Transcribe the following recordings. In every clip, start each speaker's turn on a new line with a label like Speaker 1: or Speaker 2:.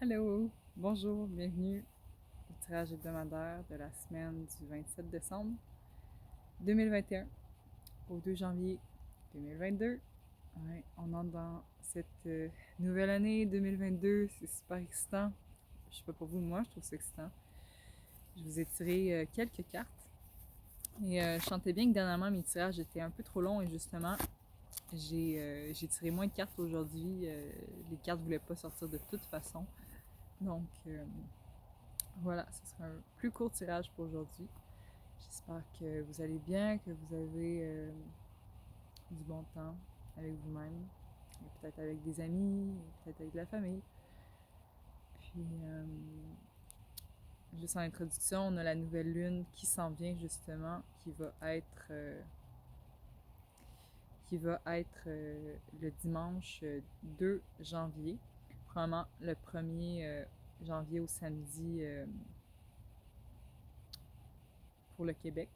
Speaker 1: Allô, bonjour, bienvenue au tirage hebdomadaire de la semaine du 27 décembre 2021 au 2 janvier 2022. Ouais, on entre dans cette nouvelle année 2022, c'est super excitant. Je sais pas pour vous, moi je trouve ça excitant. Je vous ai tiré quelques cartes et je sentais bien que dernièrement mes tirages étaient un peu trop longs et justement j'ai tiré moins de cartes aujourd'hui. Les cartes ne voulaient pas sortir de toute façon. Donc voilà, ce sera un plus court tirage pour aujourd'hui. J'espère que vous allez bien, que vous avez du bon temps avec vous-même, peut-être avec des amis, peut-être avec la famille. Puis, juste en introduction, on a la nouvelle lune qui s'en vient justement, qui va être le dimanche 2 janvier. Probablement le 1er janvier au samedi pour le Québec.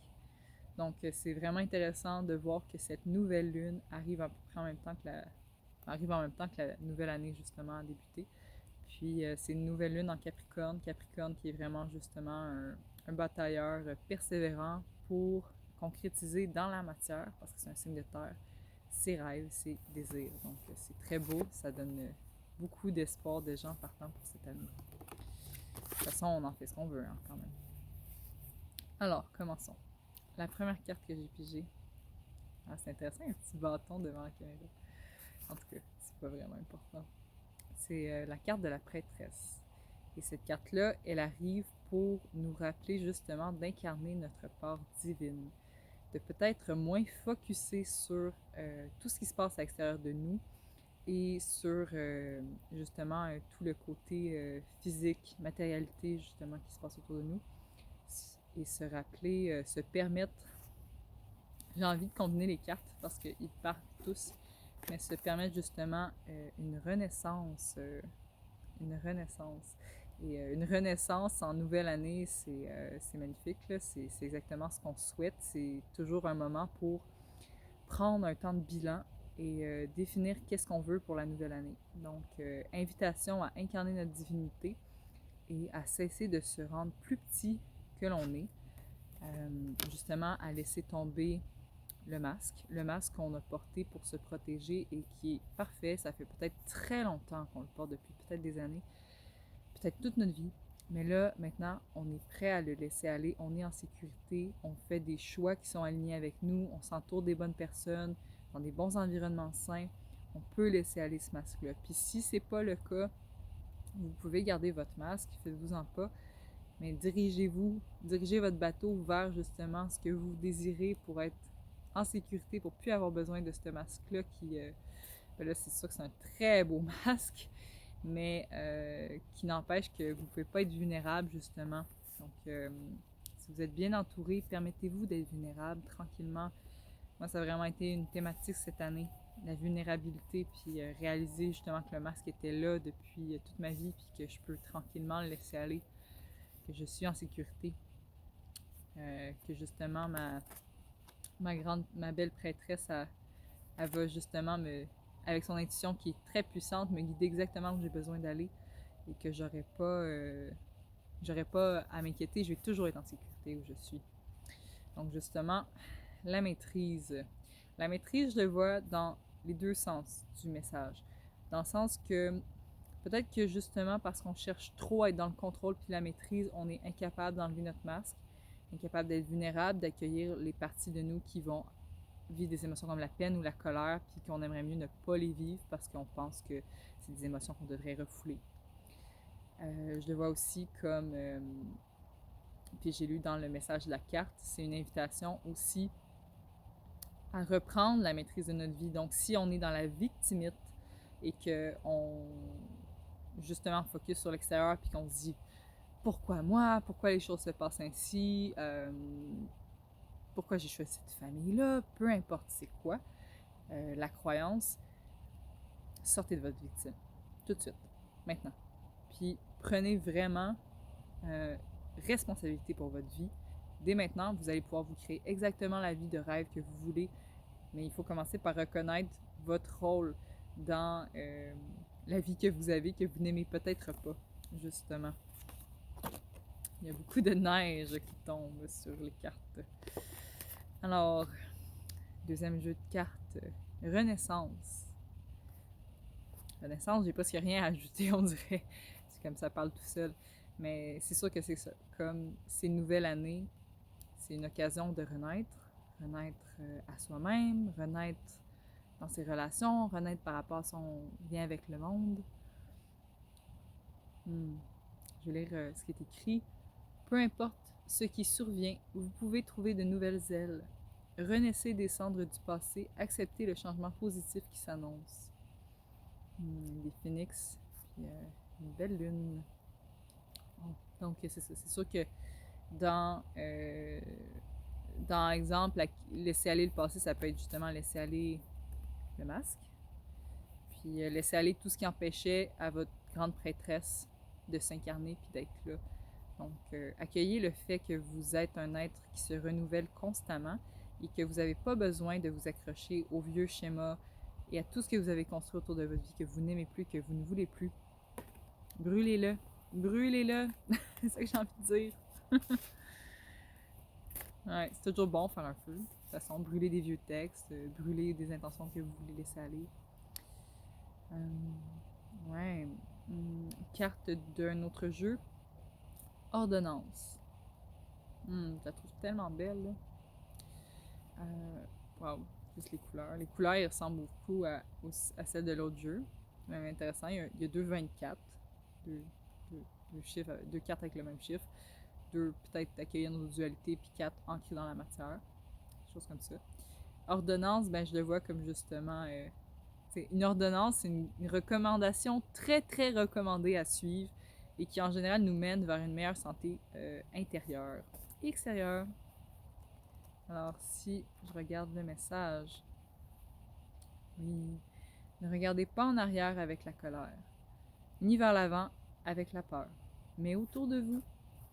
Speaker 1: Donc, c'est vraiment intéressant de voir que cette nouvelle lune arrive à peu près en même temps que la nouvelle année, justement, a débuté. Puis, c'est une nouvelle lune en Capricorne. Capricorne qui est vraiment, justement, un batailleur persévérant pour concrétiser dans la matière, parce que c'est un signe de terre, ses rêves, ses désirs. Donc, c'est très beau. Ça donne beaucoup d'espoir des gens partant pour cette année. De toute façon, on en fait ce qu'on veut, hein, quand même. Alors, commençons. La première carte que j'ai pigée, c'est intéressant, un petit bâton devant la caméra. En tout cas, c'est pas vraiment important. C'est la carte de la prêtresse. Et cette carte-là, elle arrive pour nous rappeler justement d'incarner notre part divine, de peut-être moins focuser sur tout ce qui se passe à l'extérieur de nous et sur justement tout le côté physique, matérialité justement qui se passe autour de nous, et se rappeler, se permettre. J'ai envie de combiner les cartes parce qu'ils partent tous, mais se permettre justement une renaissance. Une renaissance. Et une renaissance en nouvelle année, c'est magnifique. C'est exactement ce qu'on souhaite. C'est toujours un moment pour prendre un temps de bilan et définir qu'est-ce qu'on veut pour la nouvelle année. Donc, invitation à incarner notre divinité et à cesser de se rendre plus petit que l'on est. Justement, à laisser tomber le masque qu'on a porté pour se protéger et qui est parfait. Ça fait peut-être très longtemps qu'on le porte, depuis peut-être des années, peut-être toute notre vie. Mais là, maintenant, on est prêt à le laisser aller. On est en sécurité. On fait des choix qui sont alignés avec nous. On s'entoure des bonnes personnes, dans des bons environnements sains. On peut laisser aller ce masque-là. Puis si c'est pas le cas, vous pouvez garder votre masque, faites-vous-en pas, mais dirigez votre bateau vers justement ce que vous désirez pour être en sécurité, pour plus avoir besoin de ce masque-là qui, ben là c'est sûr que c'est un très beau masque, mais qui n'empêche que vous ne pouvez pas être vulnérable justement. Donc, si vous êtes bien entouré, permettez-vous d'être vulnérable tranquillement. Moi, ça a vraiment été une thématique cette année, la vulnérabilité, puis réaliser justement que le masque était là depuis toute ma vie, puis que je peux tranquillement le laisser aller, que je suis en sécurité, que justement ma belle prêtresse, elle va justement avec son intuition qui est très puissante, me guider exactement où j'ai besoin d'aller et que j'aurais pas à m'inquiéter, je vais toujours être en sécurité où je suis. Donc justement, la maîtrise. La maîtrise, je le vois dans les deux sens du message. Dans le sens que peut-être que justement parce qu'on cherche trop à être dans le contrôle puis la maîtrise, on est incapable d'enlever notre masque, incapable d'être vulnérable, d'accueillir les parties de nous qui vont vivre des émotions comme la peine ou la colère, puis qu'on aimerait mieux ne pas les vivre parce qu'on pense que c'est des émotions qu'on devrait refouler. Je le vois aussi comme, puis j'ai lu dans le message de la carte, c'est une invitation aussi à reprendre la maîtrise de notre vie. Donc, si on est dans la victimite et qu'on justement focus sur l'extérieur puis qu'on se dit pourquoi moi, pourquoi les choses se passent ainsi, pourquoi j'ai choisi cette famille-là, peu importe c'est quoi, la croyance, sortez de votre victime tout de suite, maintenant. Puis prenez vraiment euh, responsabilité pour votre vie. Dès maintenant, vous allez pouvoir vous créer exactement la vie de rêve que vous voulez, mais il faut commencer par reconnaître votre rôle dans la vie que vous avez, que vous n'aimez peut-être pas. justement. Il y a beaucoup de neige qui tombe sur les cartes. Alors, deuxième jeu de cartes, Renaissance. Renaissance, j'ai presque rien à ajouter, on dirait. C'est comme ça parle tout seul. Mais c'est sûr que c'est ça. Comme c'est une nouvelle année, c'est une occasion de renaître. Renaître à soi-même, renaître dans ses relations, renaître par rapport à son lien avec le monde. Je vais lire ce qui est écrit. Peu importe ce qui survient, vous pouvez trouver de nouvelles ailes. Renaissez des cendres du passé, acceptez le changement positif qui s'annonce. Des phénix, puis une belle lune. Donc, c'est ça. C'est sûr que dans exemple, laisser aller le passé, ça peut être justement laisser aller le masque, puis laisser aller tout ce qui empêchait à votre grande prêtresse de s'incarner puis d'être là. Donc, accueillez le fait que vous êtes un être qui se renouvelle constamment et que vous n'avez pas besoin de vous accrocher aux vieux schémas et à tout ce que vous avez construit autour de votre vie, que vous n'aimez plus, que vous ne voulez plus. Brûlez-le. Brûlez-le. C'est ça que j'ai envie de dire. Ouais, c'est toujours bon faire un feu. De toute façon, brûler des vieux textes, brûler des intentions que vous voulez laisser aller. Ouais. Carte d'un autre jeu. Ordonnance. Je la trouve tellement belle, là. Wow, juste les couleurs. Les couleurs, elles ressemblent beaucoup à celles de l'autre jeu. C'est même intéressant. Il y a deux 24. Deux cartes avec le même chiffre. Deux peut-être accueillir nos dualités, puis 4 ancrées dans la matière. Des choses comme ça. Ordonnance, ben je le vois comme justement... une ordonnance, c'est une recommandation très, très recommandée à suivre et qui en général nous mène vers une meilleure santé intérieure et extérieure. Alors, si je regarde le message, oui, ne regardez pas en arrière avec la colère, ni vers l'avant avec la peur, mais autour de vous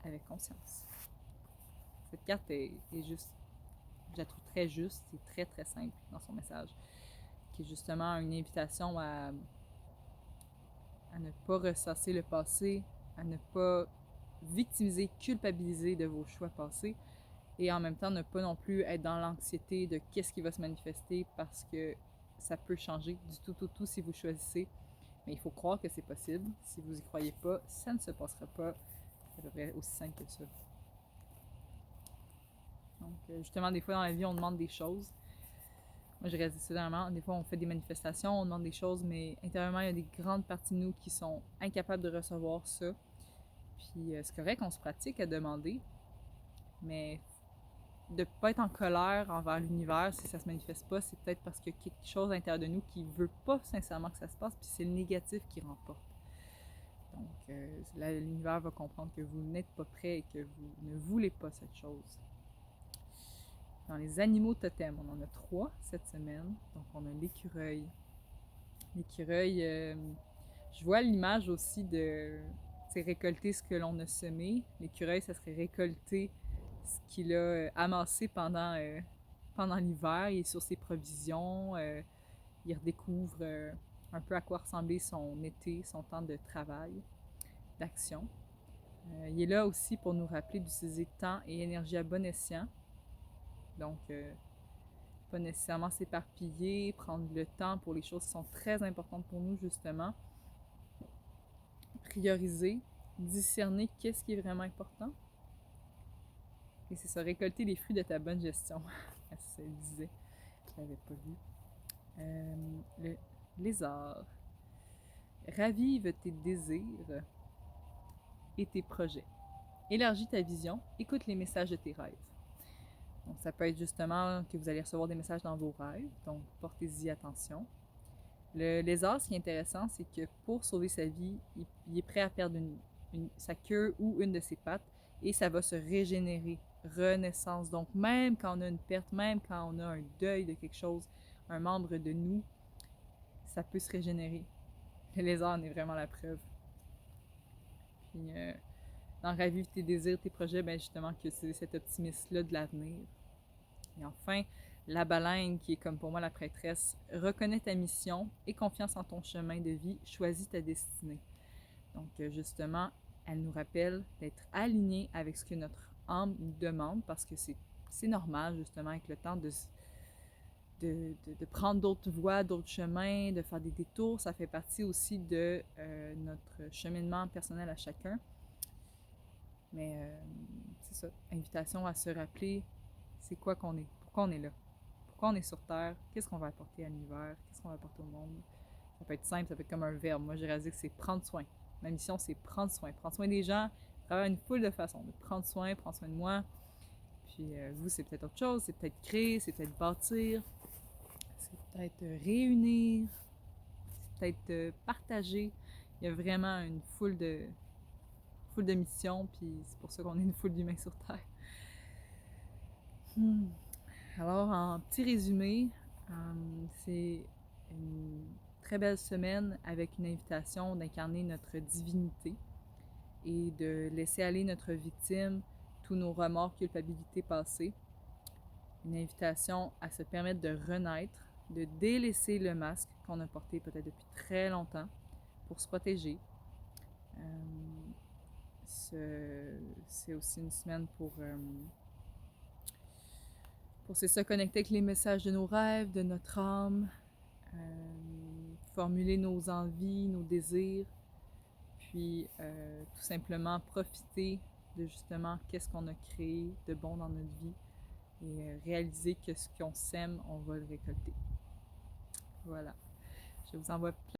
Speaker 1: avec conscience. Cette carte est juste, je la trouve très juste et très très simple dans son message, qui est justement une invitation à ne pas ressasser le passé, à ne pas victimiser, culpabiliser de vos choix passés et en même temps ne pas non plus être dans l'anxiété de qu'est-ce qui va se manifester parce que ça peut changer du tout au tout si vous choisissez. Mais il faut croire que c'est possible. Si vous n'y croyez pas, ça ne se passera pas. C'est à peu près aussi simple que ça. Donc, justement, des fois dans la vie, on demande des choses. Moi, je reste décidément, des fois, on fait des manifestations, on demande des choses, mais intérieurement, il y a des grandes parties de nous qui sont incapables de recevoir ça. Puis, c'est correct qu'on se pratique à demander, mais de ne pas être en colère envers l'univers si ça se manifeste pas, c'est peut-être parce qu'il y a quelque chose à l'intérieur de nous qui veut pas sincèrement que ça se passe, puis c'est le négatif qui remporte. Donc, l'univers va comprendre que vous n'êtes pas prêt et que vous ne voulez pas cette chose. Dans les animaux totems, on en a 3 cette semaine. Donc, on a l'écureuil. L'écureuil, je vois l'image aussi de récolter ce que l'on a semé. L'écureuil, ça serait récolter ce qu'il a amassé pendant l'hiver. Il est sur ses provisions. Il redécouvre un peu à quoi ressemblait son été, son temps de travail, d'action. Il est là aussi pour nous rappeler d'utiliser temps et énergie à bon escient. Donc, pas nécessairement s'éparpiller, prendre le temps pour les choses qui sont très importantes pour nous, justement. Prioriser, discerner qu'est-ce qui est vraiment important. Et c'est ça, récolter les fruits de ta bonne gestion. Ça le disait, je l'avais pas vu. Le lézard. Ravive tes désirs et tes projets. Élargis ta vision, écoute les messages de tes rêves. Donc, ça peut être justement que vous allez recevoir des messages dans vos rêves, donc portez-y attention. Le lézard, ce qui est intéressant, c'est que pour sauver sa vie, il est prêt à perdre sa queue ou une de ses pattes et ça va se régénérer. Renaissance. Donc, même quand on a une perte, même quand on a un deuil de quelque chose, un membre de nous, ça peut se régénérer. Le lézard en est vraiment la preuve. Puis, dans Ravive tes désirs, tes projets, ben justement que c'est cet optimisme-là de l'avenir. Et enfin, la baleine, qui est comme pour moi la prêtresse, reconnais ta mission et confiance en ton chemin de vie, choisis ta destinée. Donc, justement, elle nous rappelle d'être alignés avec ce que notre âme nous demande, parce que c'est normal, justement, avec le temps, de prendre d'autres voies, d'autres chemins, de faire des détours. Ça fait partie aussi de notre cheminement personnel à chacun. Mais c'est ça, invitation à se rappeler c'est quoi qu'on est, pourquoi on est là, pourquoi on est sur Terre, qu'est-ce qu'on va apporter à l'univers, qu'est-ce qu'on va apporter au monde. Ça peut être simple, ça peut être comme un verbe. Moi, j'ai réalisé que c'est prendre soin. Ma mission, c'est prendre soin. Prendre soin des gens, travailler une foule de façons. De prendre soin de moi. Puis vous, c'est peut-être autre chose. C'est peut-être créer, c'est peut-être bâtir, c'est peut-être réunir, c'est peut-être partager. Il y a vraiment une foule de missions, puis c'est pour ça qu'on est une foule d'humains sur Terre. Alors, en petit résumé, c'est une très belle semaine avec une invitation d'incarner notre divinité et de laisser aller notre victime tous nos remords, culpabilités passées. Une invitation à se permettre de renaître, de délaisser le masque qu'on a porté peut-être depuis très longtemps pour se protéger. C'est aussi une semaine pour c'est se connecter avec les messages de nos rêves, de notre âme, formuler nos envies, nos désirs, puis tout simplement profiter de justement qu'est-ce qu'on a créé de bon dans notre vie et réaliser que ce qu'on sème, on va le récolter. Voilà. Je vous envoie plein